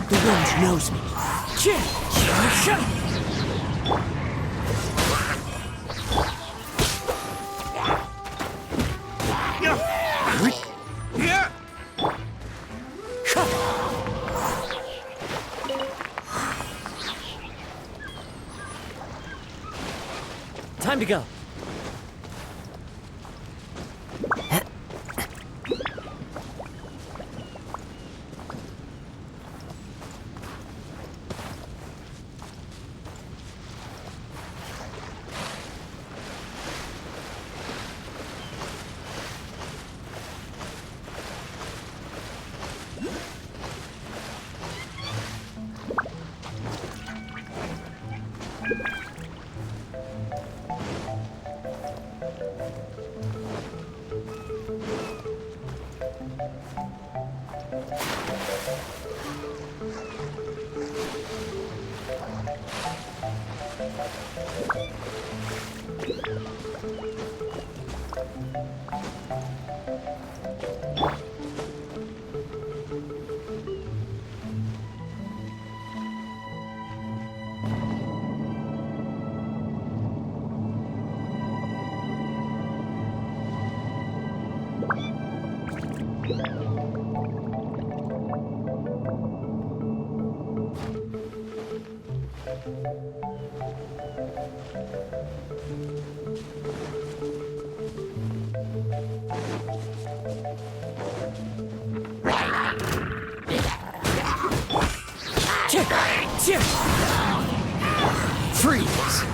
The wind knows me. Time to go. Freeze!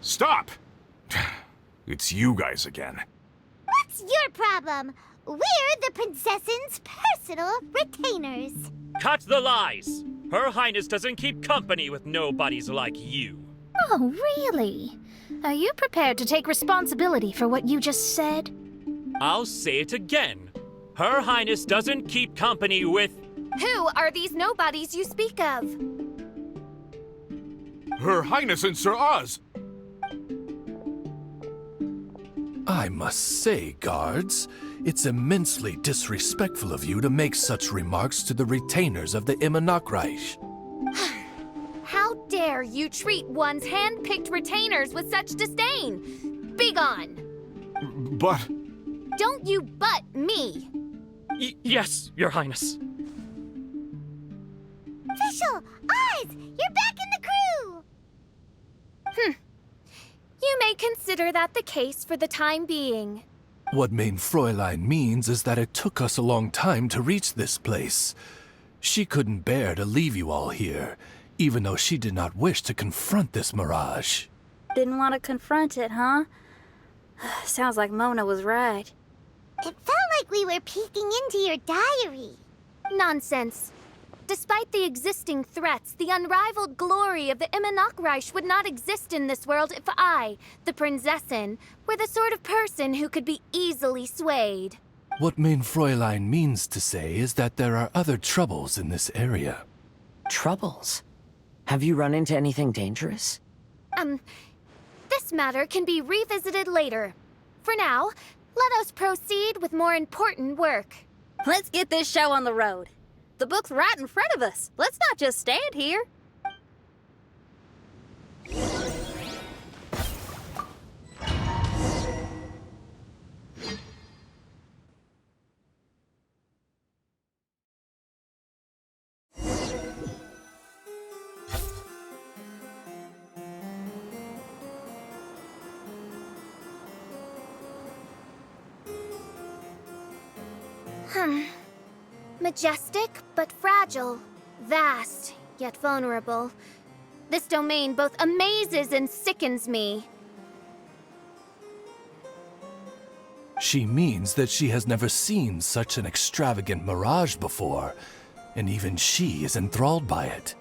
Stop! It's you guys again. What's your problem? We're the princess's personal retainers. Cut the lies! Her Highness doesn't keep company with nobodies like you. Oh, really? Are you prepared to take responsibility for what you just said? I'll say it again. Her Highness doesn't keep company with... Who are these nobodies you speak of? Her Highness and Sir Oz! I must say, guards, it's immensely disrespectful of you to make such remarks to the retainers of the Immernachtreich. How dare you treat one's hand-picked retainers with such disdain? Begone! But... Don't you butt me! Yes, Your Highness. Fischl! Oz! You're back in the crew! You may consider that the case for the time being. What mein Fräulein means is that it took us a long time to reach this place. She couldn't bear to leave you all here, even though she did not wish to confront this mirage. Didn't want to confront it, huh? Sounds like Mona was right. It felt like we were peeking into your diary. Nonsense. Despite the existing threats, the unrivaled glory of the Immernachtreich would not exist in this world if I, the Prinzessin, were the sort of person who could be easily swayed. What mein Fräulein means to say is that there are other troubles in this area. Troubles? Have you run into anything dangerous? This matter can be revisited later. For now, let us proceed with more important work. Let's get this show on the road. The book's right in front of us. Let's not just stand here. Majestic, but fragile. Vast, yet vulnerable. This domain both amazes and sickens me. She means that she has never seen such an extravagant mirage before, and even she is enthralled by it.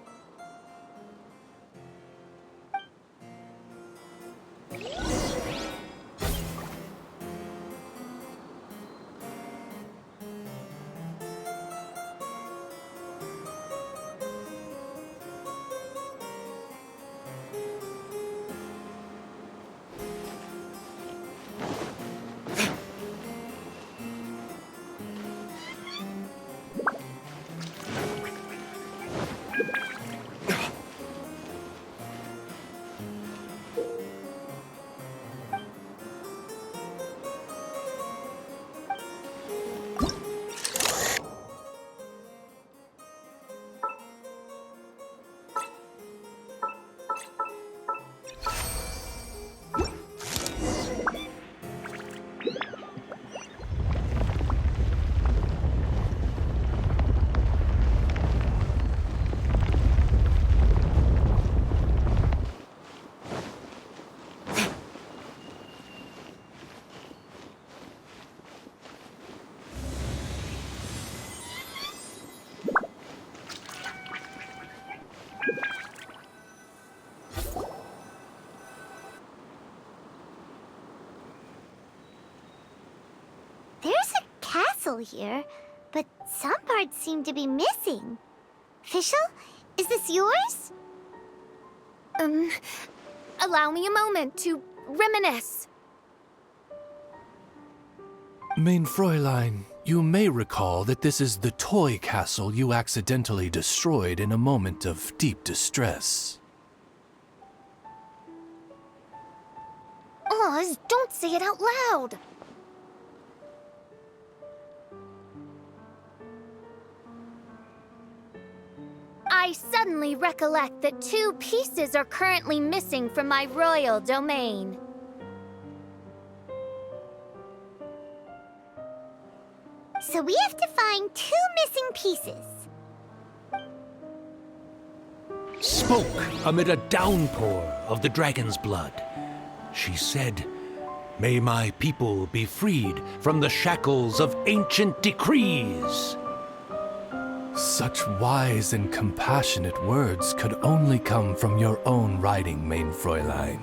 There's a castle here, but some parts seem to be missing. Fischl, is this yours? Allow me a moment to reminisce. Mein Fräulein, you may recall that this is the toy castle you accidentally destroyed in a moment of deep distress. Oz, don't say it out loud. I suddenly recollect that 2 pieces are currently missing from my royal domain. So we have to find 2 missing pieces. Spoke amid a downpour of the dragon's blood. She said, "May my people be freed from the shackles of ancient decrees." Such wise and compassionate words could only come from your own writing, Mein Fräulein.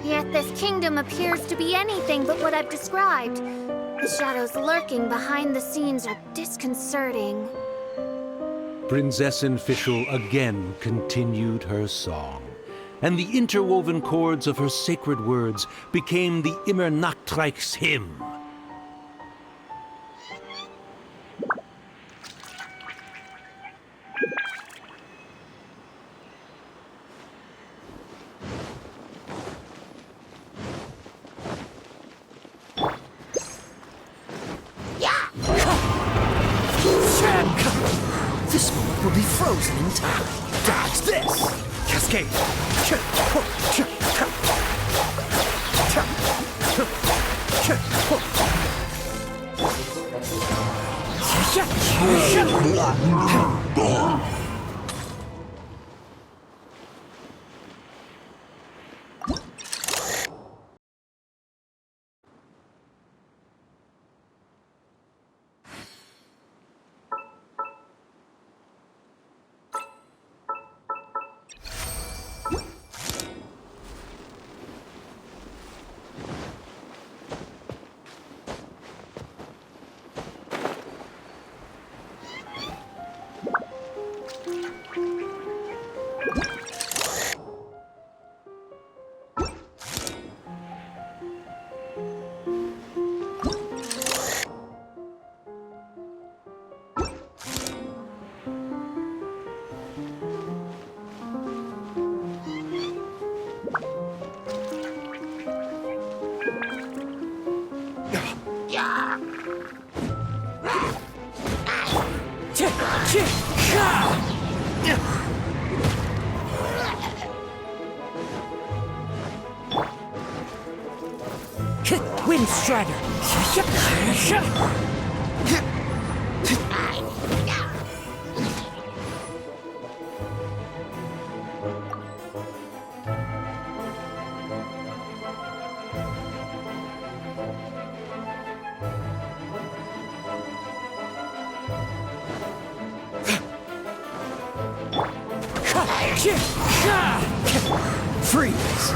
Yet this kingdom appears to be anything but what I've described. The shadows lurking behind the scenes are disconcerting. Prinzessin Fischl again continued her song, and the interwoven chords of her sacred words became the Immer Nachtreich's hymn. This moment will be frozen in time. Dodge this! Cascade! Wind Strider! Freeze!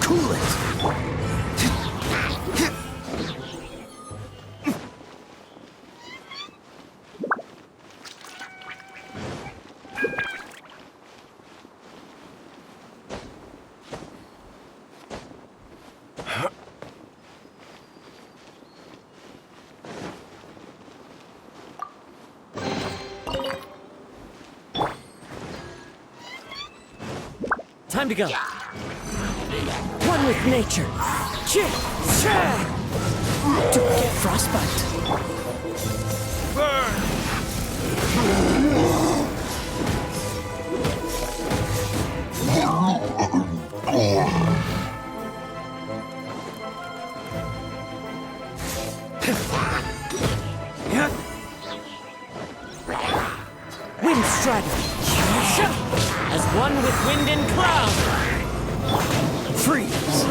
Cool it! Time to go. One with nature. Don't get frostbite. Wind Strider. As one with wind and cloud. Freeze.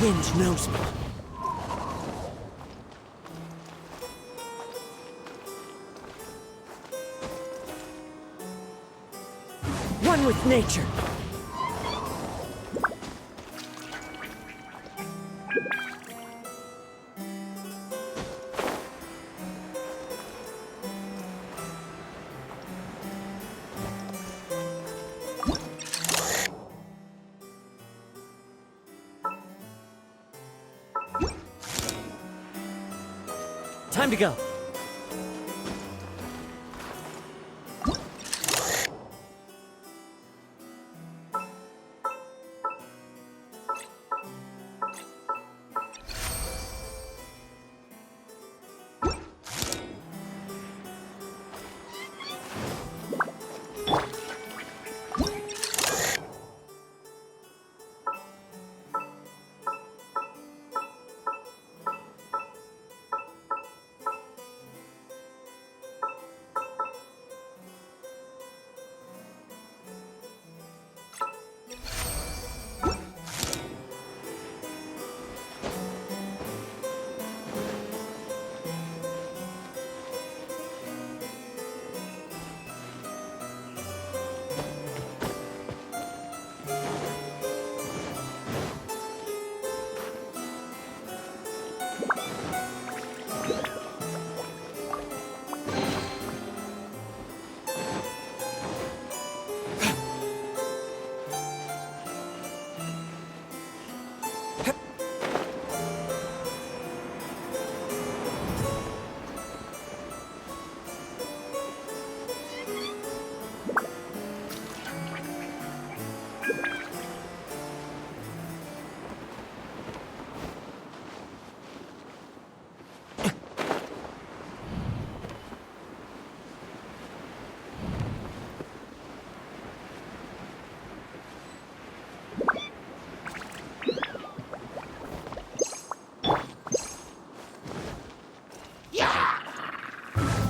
wind knows me. One with nature. Time to go.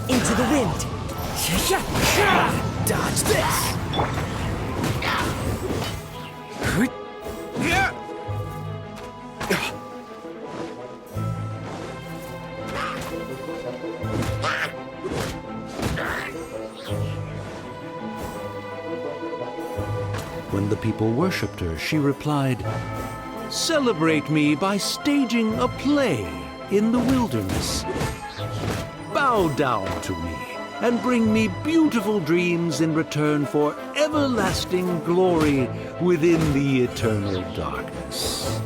Into the wind. Dodge this. When the people worshipped her, she replied, "Celebrate me by staging a play in the wilderness. Bow down to me and bring me beautiful dreams in return for everlasting glory within the eternal darkness."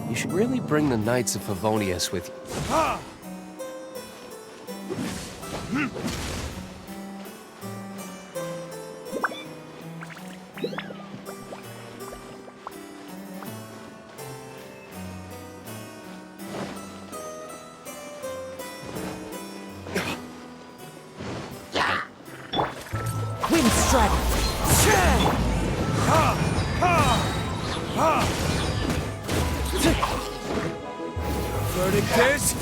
You should really bring the Knights of Favonius with you. Wind Strider. Verdict is...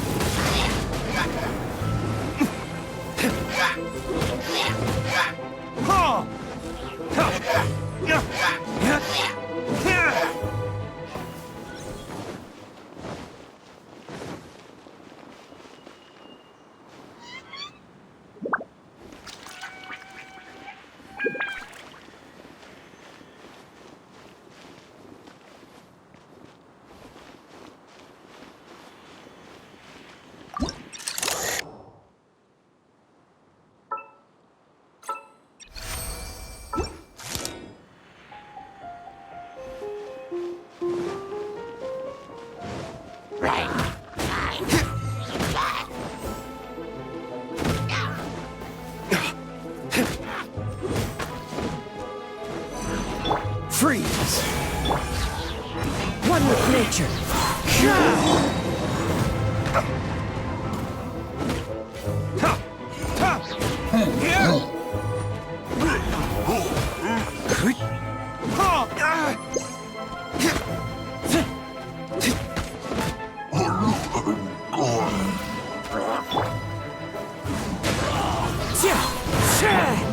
Freeze! One with nature. Yeah!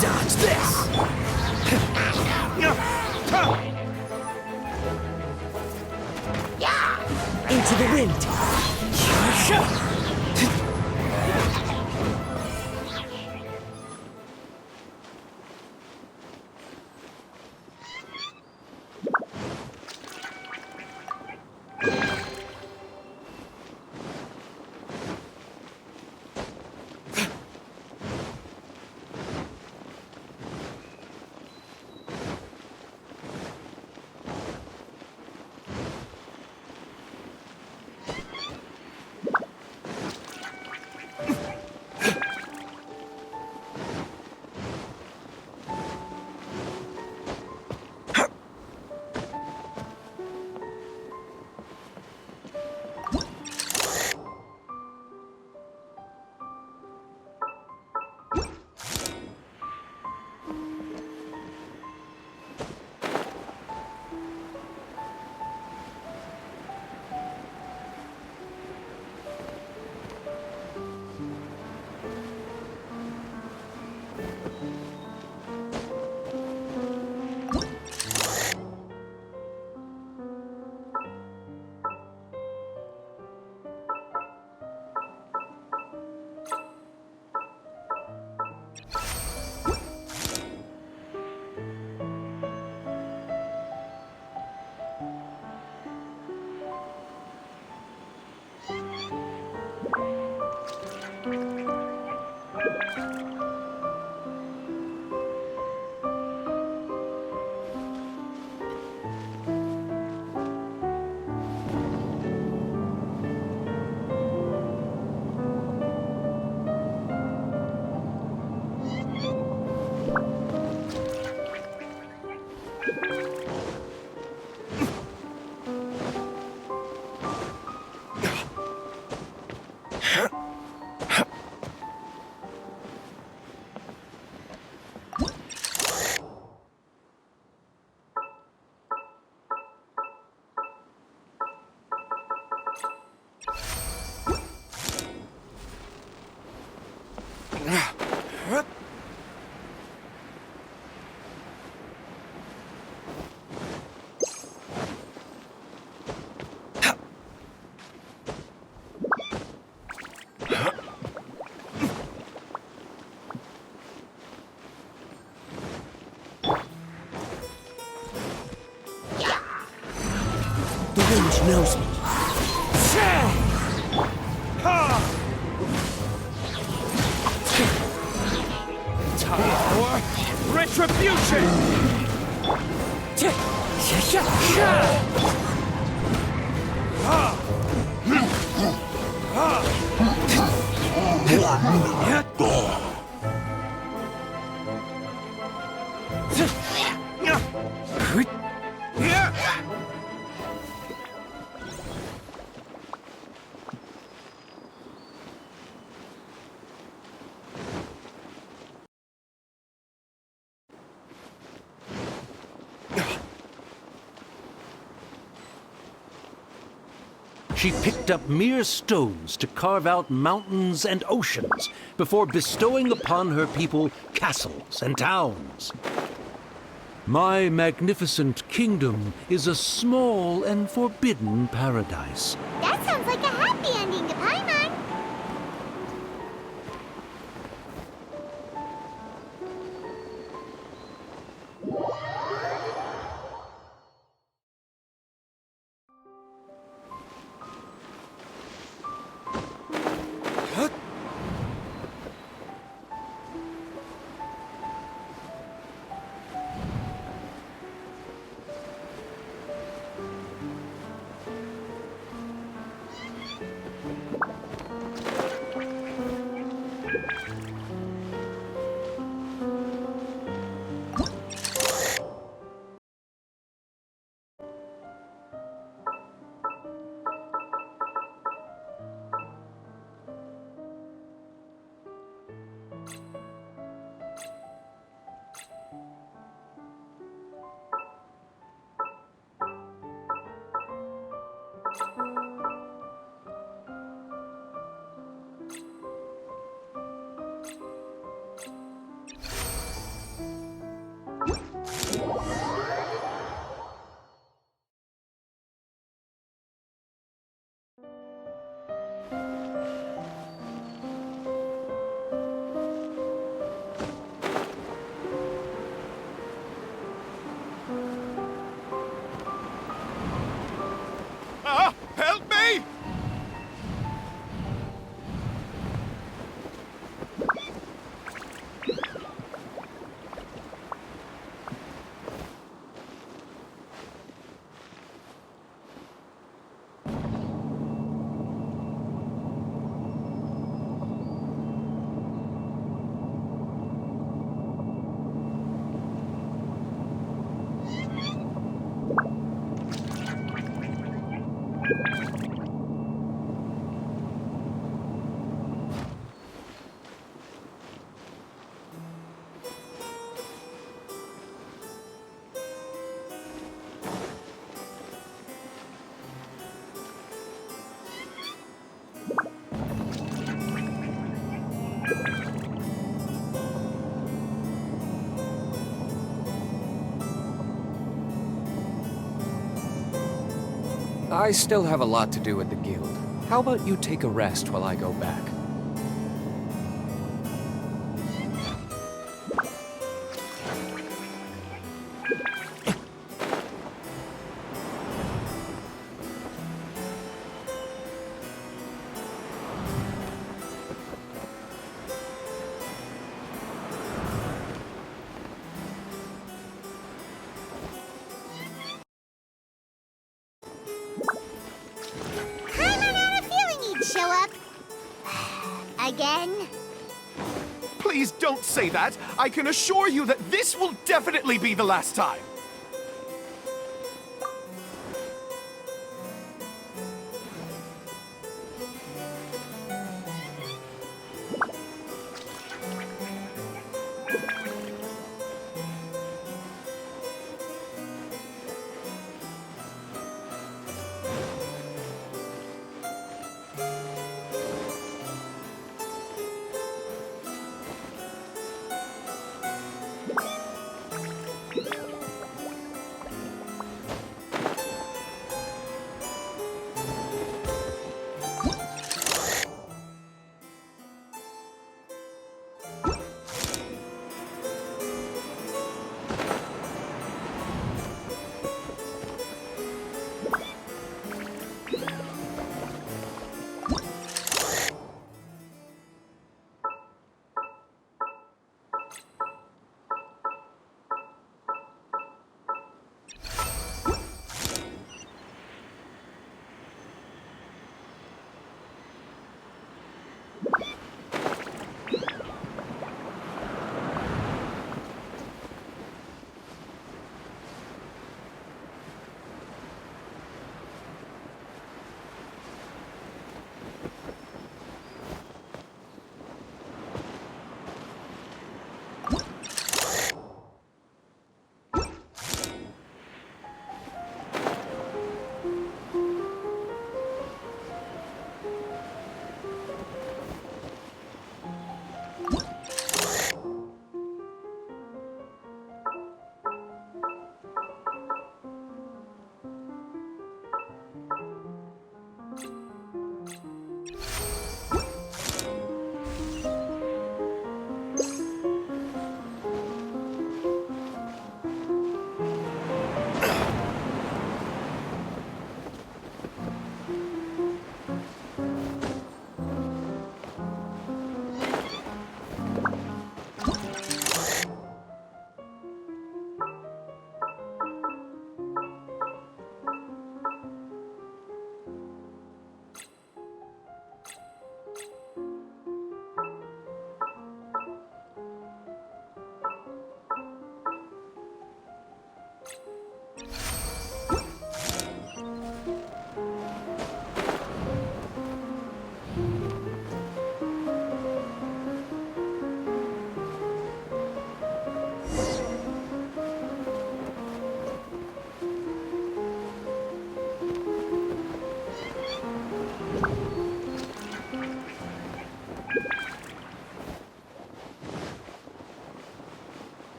Dodge this! Into the wind! The wind knows me. Time for retribution! She picked up mere stones to carve out mountains and oceans before bestowing upon her people castles and towns. My magnificent kingdom is a small and forbidden paradise. That sounds like a happy ending to Paimon. I still have a lot to do at the guild. How about you take a rest while I go back? Paimon had a feeling he'd show up. Again? Please don't say that. I can assure you that this will definitely be the last time.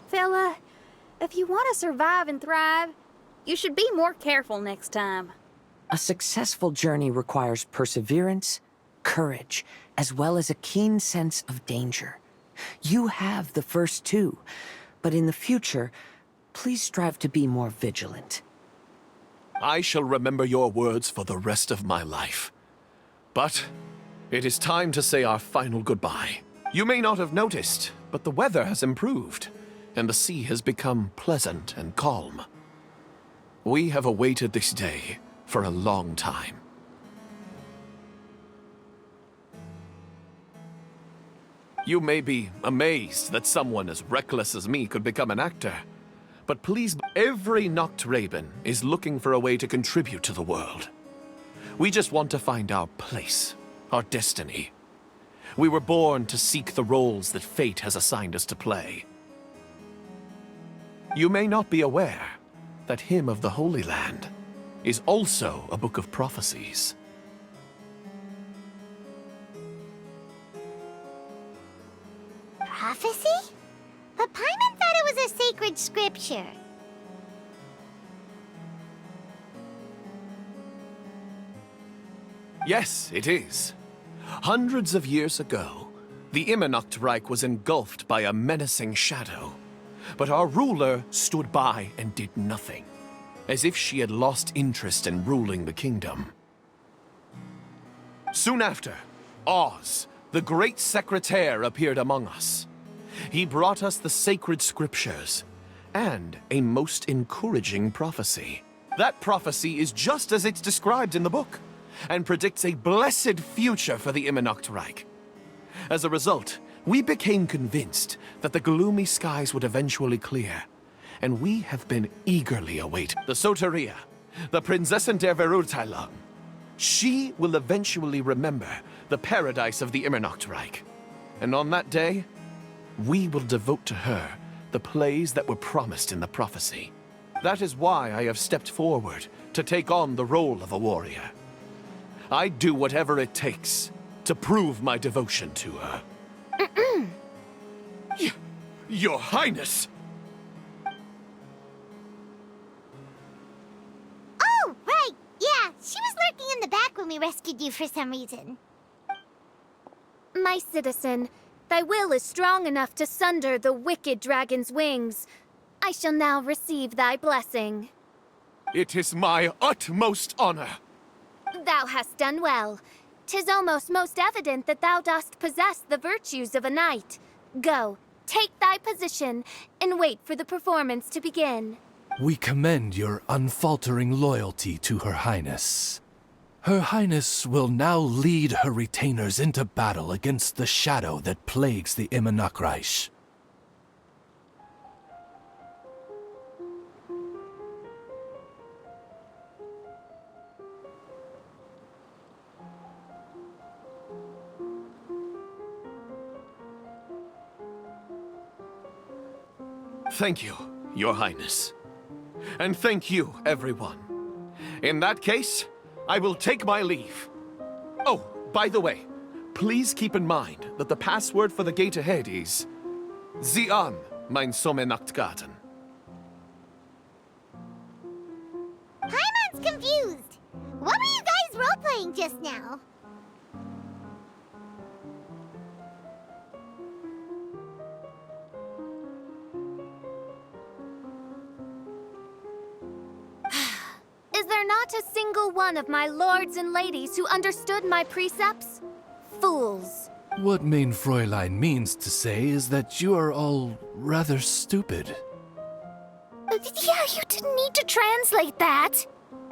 Fella, if you want to survive and thrive, you should be more careful next time. A successful journey requires perseverance, courage, as well as a keen sense of danger. You have the first two, but in the future, please strive to be more vigilant. I shall remember your words for the rest of my life. But it is time to say our final goodbye. You may not have noticed, but the weather has improved, and the sea has become pleasant and calm. We have awaited this day for a long time. You may be amazed that someone as reckless as me could become an actor, but please, every Noct Raben is looking for a way to contribute to the world. We just want to find our place, our destiny. We were born to seek the roles that fate has assigned us to play. You may not be aware that Hymn of the Holy Land is also a book of prophecies. Prophecy? a sacred scripture? Yes, it is. Hundreds of years ago, the Immernachtreich was engulfed by a menacing shadow. But our ruler stood by and did nothing, as if she had lost interest in ruling the kingdom. Soon after, Oz, the great secretaire, appeared among us. He brought us the sacred scriptures and a most encouraging prophecy. That prophecy is just as it's described in the book, and predicts a blessed future for the Immernachtreich. As a result, we became convinced that the gloomy skies would eventually clear, and we have been eagerly awaiting the Soteria, the Prinzessin der Verurteilung. She will eventually remember the paradise of the Immernachtreich, and on that day, we will devote to her the plays that were promised in the prophecy. That is why I have stepped forward to take on the role of a warrior. I'd do whatever it takes to prove my devotion to her. Your Highness! Oh, right! Yeah, she was lurking in the back when we rescued you for some reason. My citizen, thy will is strong enough to sunder the wicked dragon's wings. I shall now receive thy blessing. It is my utmost honor. Thou hast done well. 'Tis almost most evident that thou dost possess the virtues of a knight. Go, take thy position, and wait for the performance to begin. We commend your unfaltering loyalty to Her Highness. Her Highness will now lead her retainers into battle against the shadow that plagues the Immernachtreich. Thank you, Your Highness. And thank you, everyone. In that case, I will take my leave. Oh, by the way, please keep in mind that the password for the gate ahead is Sie an, mein Sommernachtgarten. Paimon's confused. What were you guys role-playing just now? Is there not a single one of my lords and ladies who understood my precepts? Fools. What Mein Fräulein means to say is that you are all rather stupid. Yeah, you didn't need to translate that.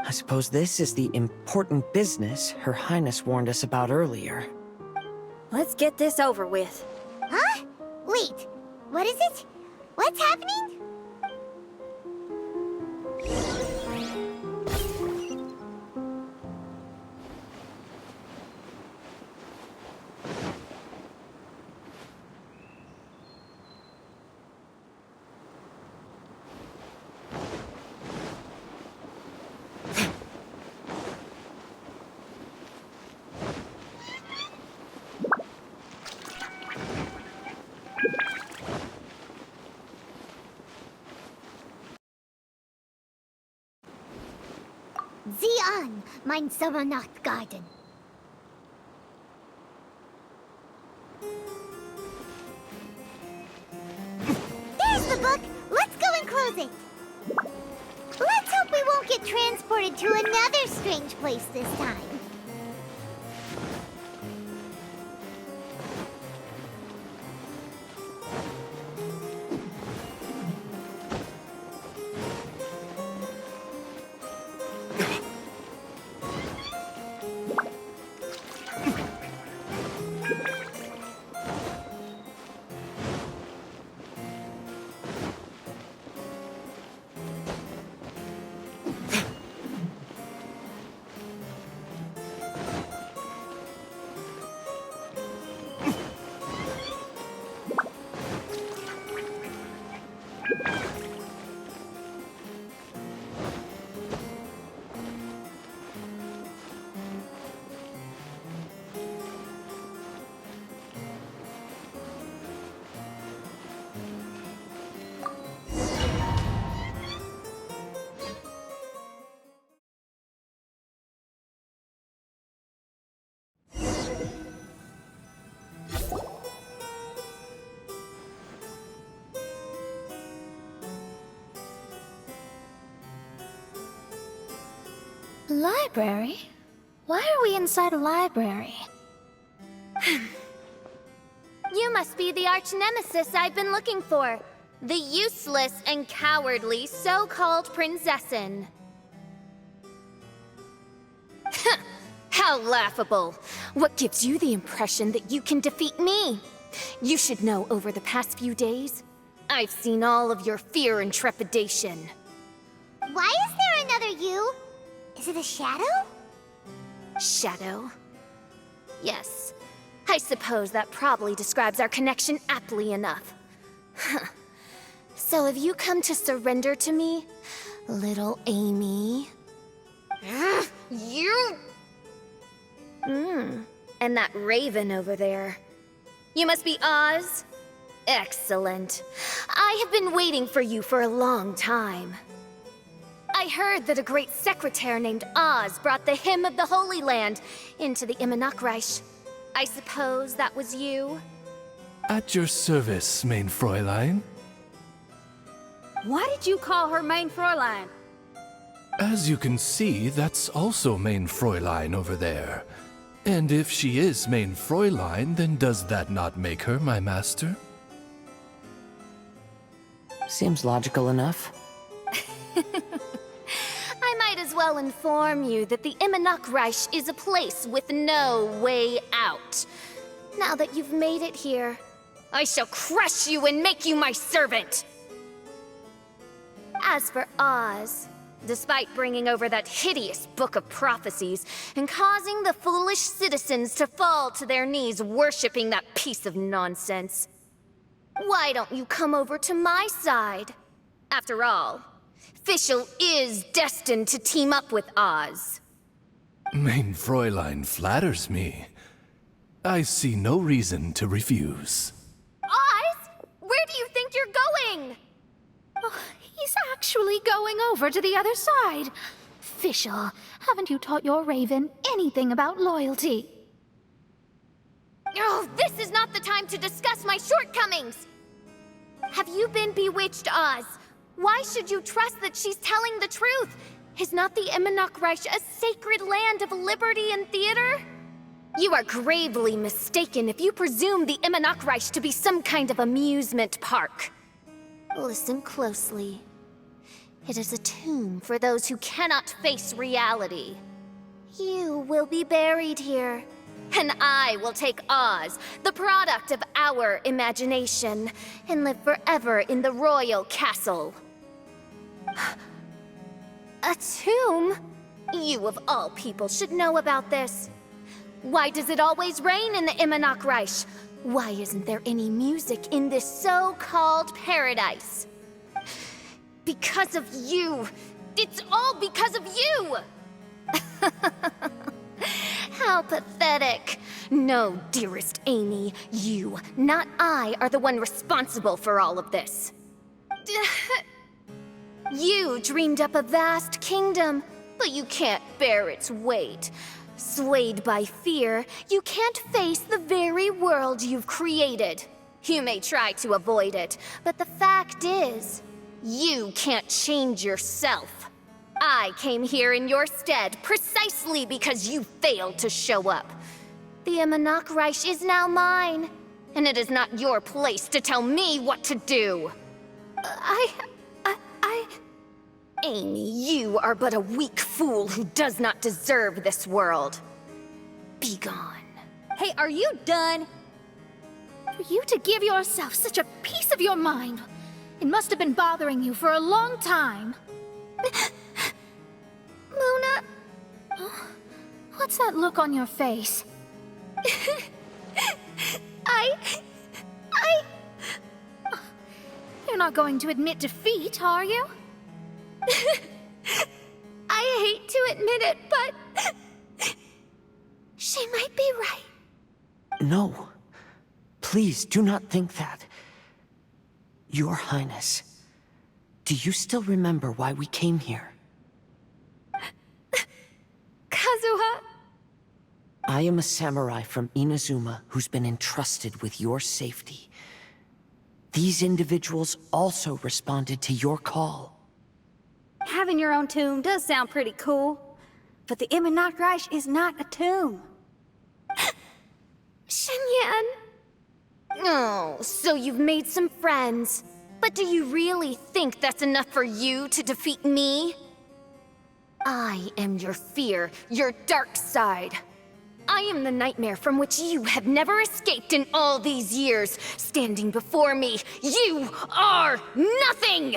I suppose this is the important business Her Highness warned us about earlier. Let's get this over with. Huh? Wait, what is it? What's happening? Sie an, mein Sommernachtgarten. There's the book. Let's go and close it. Let's hope we won't get transported to another strange place this time. Library? Why are we inside a library? You must be the arch nemesis I've been looking for. The useless and cowardly so-called Prinzessin. How laughable! What gives you the impression that you can defeat me? You should know over the past few days, I've seen all of your fear and trepidation. Why is there another you? Is it a shadow? Shadow? Yes. I suppose that probably describes our connection aptly enough. So have you come to surrender to me, little Amy? You! And that raven over there. You must be Oz? Excellent. I have been waiting for you for a long time. I heard that a great secretary named Oz brought the Hymn of the Holy Land into the Immernachtreich. I suppose that was you? At your service, mein Fräulein. Why did you call her Mein Fräulein? As you can see, that's also mein Fräulein over there. And if she is mein Fräulein, then does that not make her my master? Seems logical enough. I might as well inform you that the Immernachtreich is a place with no way out. Now that you've made it here, I shall crush you and make you my servant! As for Oz, despite bringing over that hideous book of prophecies and causing the foolish citizens to fall to their knees worshipping that piece of nonsense, why don't you come over to my side? After all, Fischl is destined to team up with Oz. Mein Fräulein flatters me. I see no reason to refuse. Oz? Where do you think you're going? Oh, he's actually going over to the other side. Fischl, haven't you taught your raven anything about loyalty? Oh, this is not the time to discuss my shortcomings! Have you been bewitched, Oz? Why should you trust that she's telling the truth? Is not the Immernachtreich a sacred land of liberty and theater? You are gravely mistaken if you presume the Immernachtreich to be some kind of amusement park. Listen closely. It is a tomb for those who cannot face reality. You will be buried here. And I will take Oz, the product of our imagination, and live forever in the royal castle. A tomb? You of all people should know about this. Why does it always rain in the Immernachtreich? Why isn't there any music in this so-called paradise? Because of you! It's all because of you! How pathetic. No, dearest Amy, you, not I, are the one responsible for all of this. You dreamed up a vast kingdom, but you can't bear its weight. Swayed by fear, you can't face the very world you've created. You may try to avoid it, but the fact is, you can't change yourself. I came here in your stead precisely because you failed to show up. The Immernachtreich is now mine, and it is not your place to tell me what to do. Amy, you are but a weak fool who does not deserve this world. Be gone. Hey, are you done? For you to give yourself such a piece of your mind, it must have been bothering you for a long time. Luna? What's that look on your face? You're not going to admit defeat, are you? I hate to admit it, but she might be right. No. Please do not think that. Your Highness, do you still remember why we came here? Kazuha? I am a samurai from Inazuma who's been entrusted with your safety. These individuals also responded to your call. Having your own tomb does sound pretty cool. But the Imanok Reich is not a tomb. Shenyan! Oh, so you've made some friends. But do you really think that's enough for you to defeat me? I am your fear, your dark side. I am the nightmare from which you have never escaped in all these years. Standing before me, you are nothing!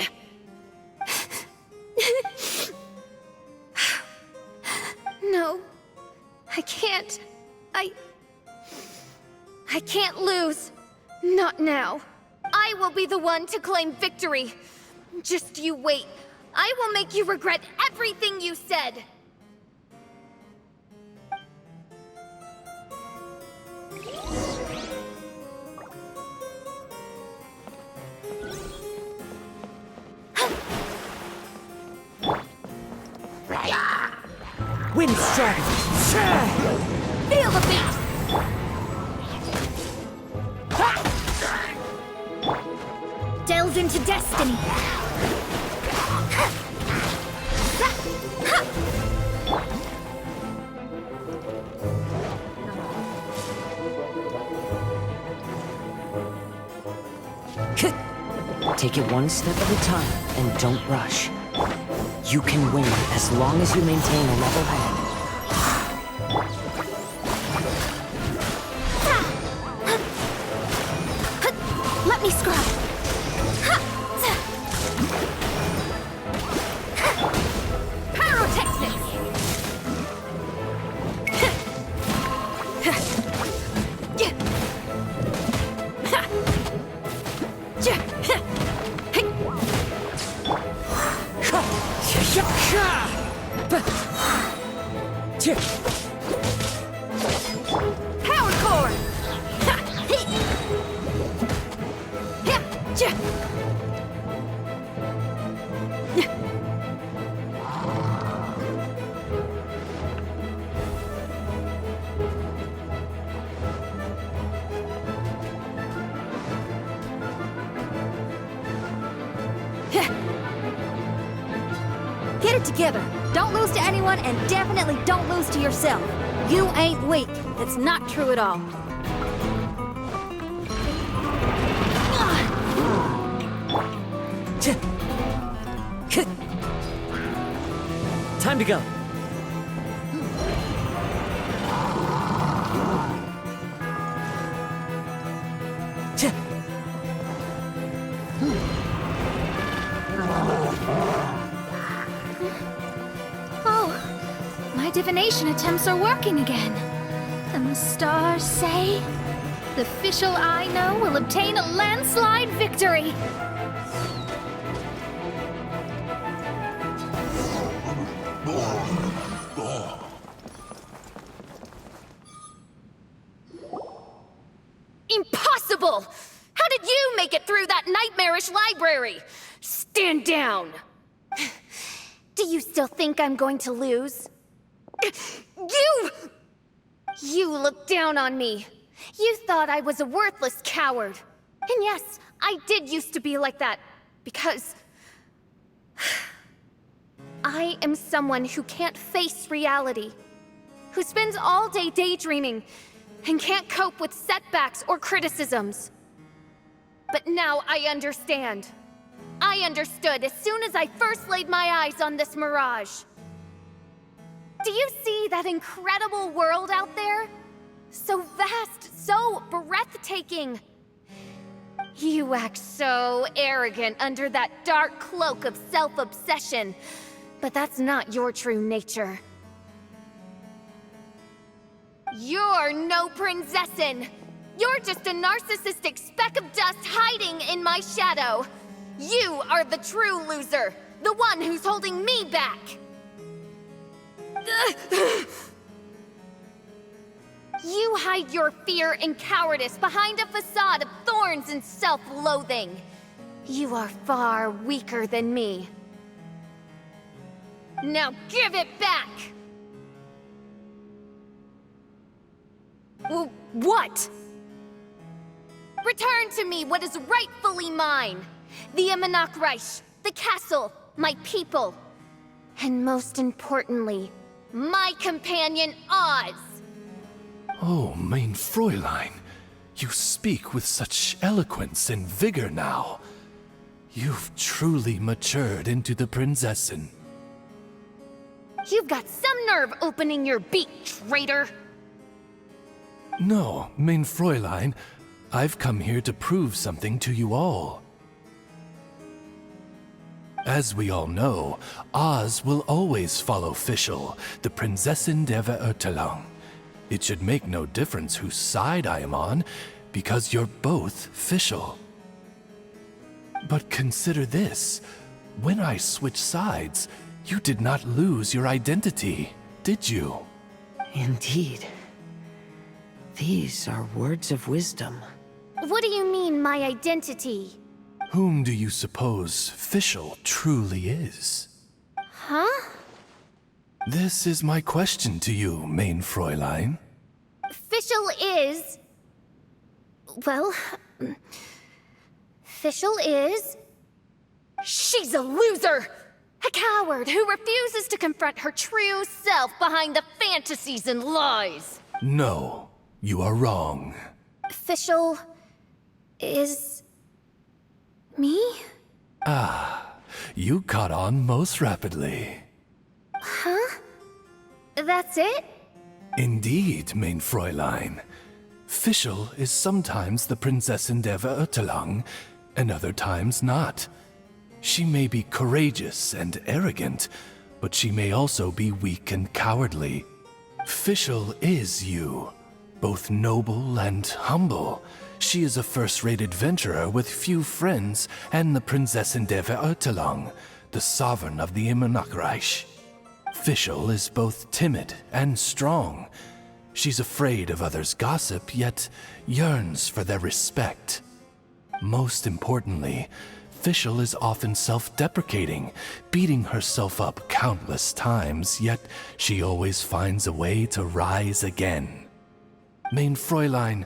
No, I can't. I can't lose. Not now. I will be the one to claim victory. Just you wait. I will make you regret everything you said. Wind Dragon! Feel the beat! Delve into destiny! Take it one step at a time and don't rush. You can win as long as you maintain a level head. Let me scrub! Pyrotechnics! Power core! Get it together. Don't lose to anyone, and definitely don't lose to yourself. You ain't weak. That's not true at all. Time to go. Oh, my divination attempts are working again. And the stars say the official I know will obtain a landslide victory. Impossible! How did you make it through that nightmarish library? Stand down! Do you still think I'm going to lose? You looked down on me. You thought I was a worthless coward. And yes, I did used to be like that, because I am someone who can't face reality, who spends all day daydreaming, and can't cope with setbacks or criticisms. But now I understand. I understood as soon as I first laid my eyes on this mirage. Do you see that incredible world out there? So vast, so breathtaking. You act so arrogant under that dark cloak of self-obsession, but that's not your true nature. You're no Prinzessin! You're just a narcissistic speck of dust hiding in my shadow! You are the true loser! The one who's holding me back! You hide your fear and cowardice behind a facade of thorns and self-loathing. You are far weaker than me. Now give it back! What? Return to me what is rightfully mine. The Imanok Reich, the castle, my people, and most importantly, My companion, Oz. Oh, mein Fräulein, you speak with such eloquence and vigor now. You've truly matured into the Prinzessin. You've got some nerve opening your beak, traitor. No, mein Fräulein, I've come here to prove something to you all. As we all know, Oz will always follow Fischl, the Prinzessin der Verurteilung. It should make no difference whose side I am on, because you're both Fischl. But consider this. When I switched sides, you did not lose your identity, did you? Indeed. These are words of wisdom. What do you mean, my identity? Whom do you suppose Fischl truly is? Huh? This is my question to you, mein Fräulein. Fischl is... Well... Fischl is... She's a loser! A coward who refuses to confront her true self behind the fantasies and lies! No, you are wrong. Fischl... is... me? You caught on most rapidly. Huh? That's it? Indeed, mein Fräulein. Fischl is sometimes the Prinzessin der Verurteilung, and other times not. She may be courageous and arrogant, but she may also be weak and cowardly. Fischl is you, both noble and humble. She is a first-rate adventurer with few friends and the Prinzessin der Verurteilung, the sovereign of the Immernachtreich. Fischl is both timid and strong. She's afraid of others' gossip, yet yearns for their respect. Most importantly, Fischl is often self-deprecating, beating herself up countless times, yet she always finds a way to rise again. Mein Fräulein,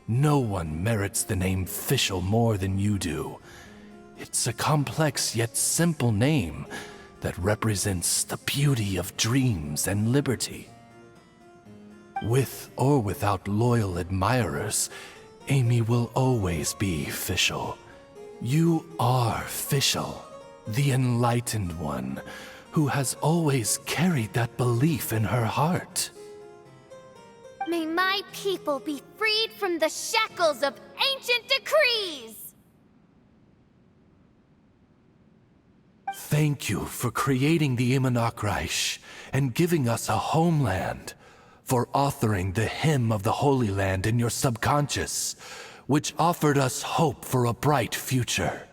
no one merits the name Fischl more than you do. It's a complex yet simple name that represents the beauty of dreams and liberty. With or without loyal admirers, Amy will always be Fischl. You are Fischl, the enlightened one, who has always carried that belief in her heart. May my people be freed from the shackles of ancient decrees! Thank you for creating the Immernachtreich and giving us a homeland, for authoring the hymn of the Holy Land in your subconscious, which offered us hope for a bright future.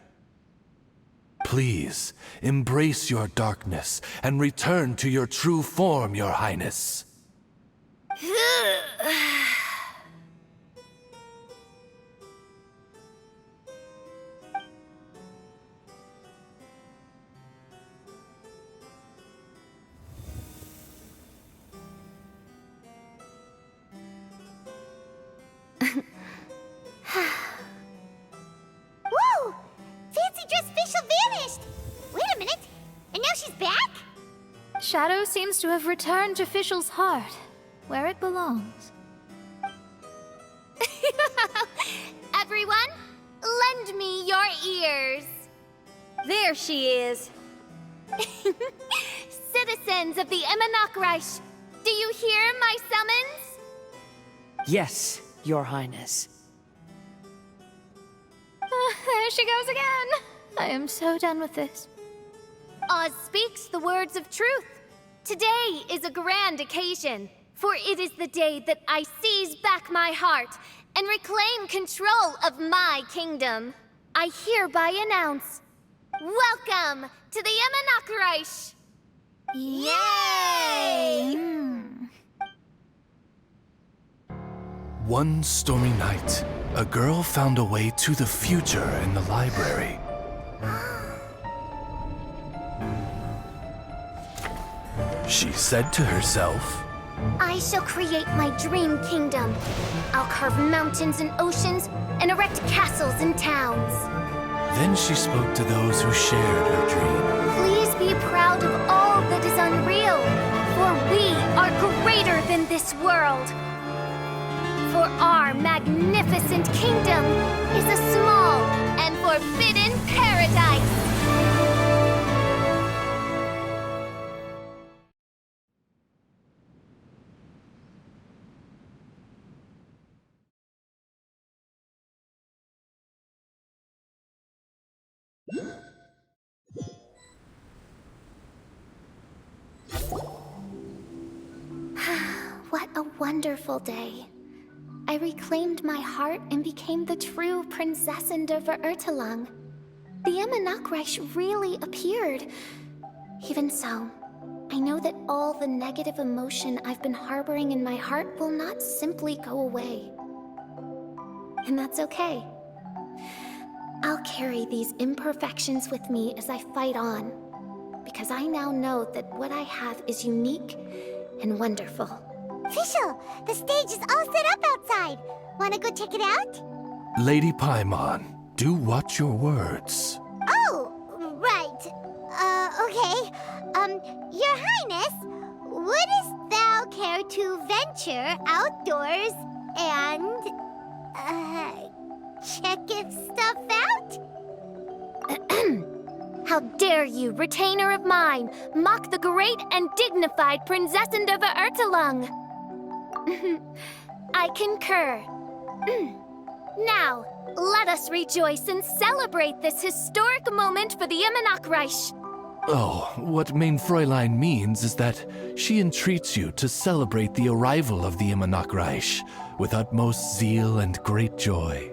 Please, embrace your darkness and return to your true form, Your Highness. Whoa! Fancy dress Fischl vanished! Wait a minute! And now she's back? Shadow seems to have returned to Fischl's heart, where it belongs. Everyone, lend me your ears. There she is. Citizens of the Immernachtreich, do you hear my summons? Yes, Your Highness. There she goes again. I am so done with this. Oz speaks the words of truth. Today is a grand occasion, for it is the day that I seize back my heart and reclaim control of my kingdom. I hereby announce, welcome to the Immernachtreich! Yay! One stormy night, a girl found a way to the future in the library. She said to herself, I shall create my dream kingdom. I'll carve mountains and oceans and erect castles and towns. Then she spoke to those who shared her dream. Please be proud of all that is unreal. For we are greater than this world. For our magnificent kingdom is a small and forbidden paradise. What a wonderful day. I reclaimed my heart and became the true Prinzessin der Verurteilung. The Immernachtreich really appeared. Even so, I know that all the negative emotion I've been harboring in my heart will not simply go away. And that's okay. I'll carry these imperfections with me as I fight on, because I now know that what I have is unique and wonderful. Fischl, the stage is all set up outside. Wanna go check it out? Lady Paimon, do watch your words. Oh, right. Okay. Your Highness, wouldst thou care to venture outdoors and, check if stuff out? How dare you, retainer of mine, mock the great and dignified Prinzessin der Verurteilung? I concur. Now, let us rejoice and celebrate this historic moment for the Immernachtreich. Oh, what Mein Fräulein means is that she entreats you to celebrate the arrival of the Immernachtreich with utmost zeal and great joy.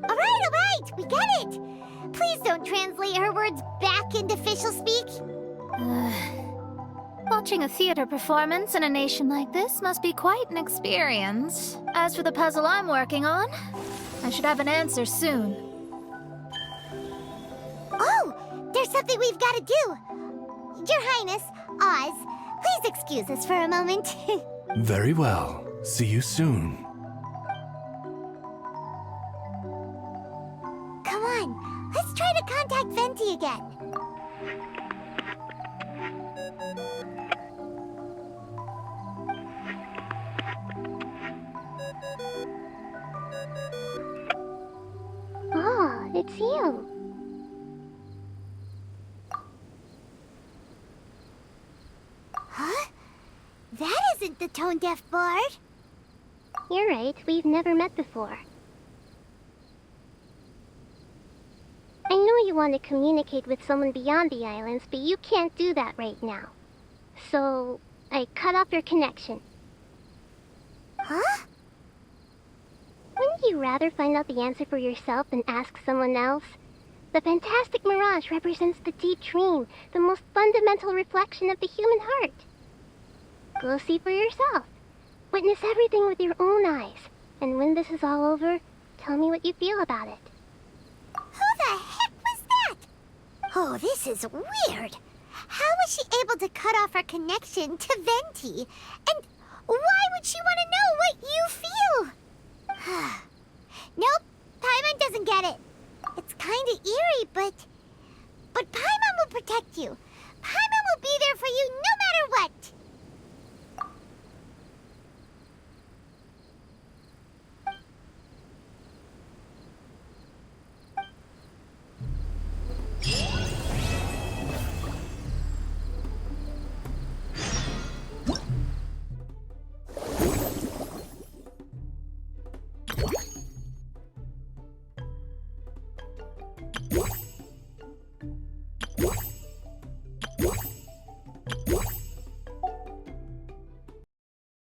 All right, we get it. Please don't translate her words back into Fischl speak. Watching a theater performance in a nation like this must be quite an experience. As for the puzzle I'm working on, I should have an answer soon. Oh, there's something we've got to do. Your Highness, Oz, please excuse us for a moment. Very well. See you soon. Come on, let's try to contact Venti again. Oh, it's you. Huh? That isn't the tone-deaf bard. You're right, we've never met before. I know you want to communicate with someone beyond the islands, but you can't do that right now. So, I cut off your connection. Huh? Wouldn't you rather find out the answer for yourself than ask someone else? The fantastic mirage represents the deep dream, the most fundamental reflection of the human heart. Go see for yourself. Witness everything with your own eyes. And when this is all over, tell me what you feel about it. Who the heck was that? Oh, this is weird. How was she able to cut off her connection to Venti? And why would she want to know what you feel? Nope, Paimon doesn't get it. It's kinda eerie, but Paimon will protect you. Paimon will be there for you no matter what.